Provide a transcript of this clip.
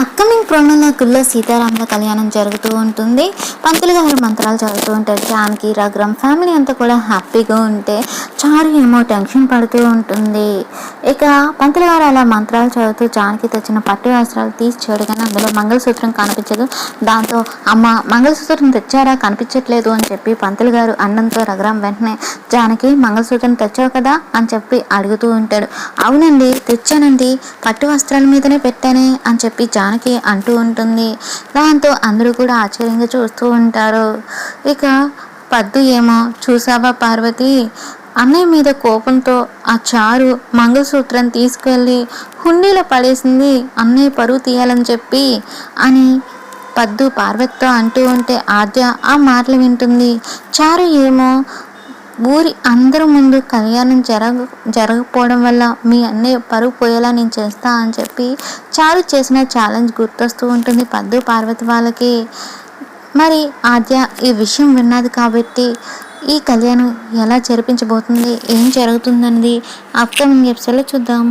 Upcoming ప్రోమోలో గుళ్ళో సీతారాముల కళ్యాణం జరుగుతూ ఉంటుంది. పంతులు గారు మంత్రాలు చదువుతూ ఉంటారు. జానకి రఘురాం ఫ్యామిలీ అంతా కూడా హ్యాపీగా ఉంటే చారు ఏమో టెన్షన్ పడుతూ ఉంటుంది. ఇక పంతులు గారు అలా మంత్రాలు చదువుతూ జానకి తెచ్చిన పట్టు వస్త్రాలు తీసి చూడగానే అందులో మంగళసూత్రం కనిపించదు. దాంతో అమ్మ మంగళసూత్రం తెచ్చారా, కనిపించట్లేదు అని చెప్పి పంతులు గారు అన్నంతో రఘురాం వెంటనే జానకి మంగళసూత్రం తెచ్చావు కదా అని చెప్పి అడుగుతూ ఉంటాడు. అవునండి తెచ్చానండి, పట్టు వస్త్రాల మీదనే పెట్టానే అని చెప్పి జానకి అంటూ ఉంటుంది. దాంతో అందరూ కూడా ఆశ్చర్యంగా చూస్తూ ఉంటారు. ఇక పద్దు ఏమో చూసావా పార్వతి, అన్నయ్య మీద కోపంతో ఆ చారు మంగళసూత్రం తీసుకెళ్ళి హుండీలో పడేసింది అన్నయ్య పరువు తీయాలని చెప్పి అని పద్దు పార్వతితో అంటూ ఉంటే ఆద్య ఆ మాటలు వింటుంది. చారు ఏమో ఊరి అందరి ముందు కళ్యాణం జరగకపోవడం వల్ల మీ అన్నయ్య పరువు పోయేలా నేను చేస్తా అని చెప్పి చారు చేసిన ఛాలెంజ్ గుర్తొస్తూ ఉంటుంది పద్దు పార్వతి వాళ్ళకి. మరి ఆద్య ఈ విషయం విన్నది కాబట్టి ఈ కళ్యాణం ఎలా జరిపించబోతుంది, ఏం జరుగుతుందన్నది అప్కమింగ్ ఎపిసోడ్లో చూద్దాం.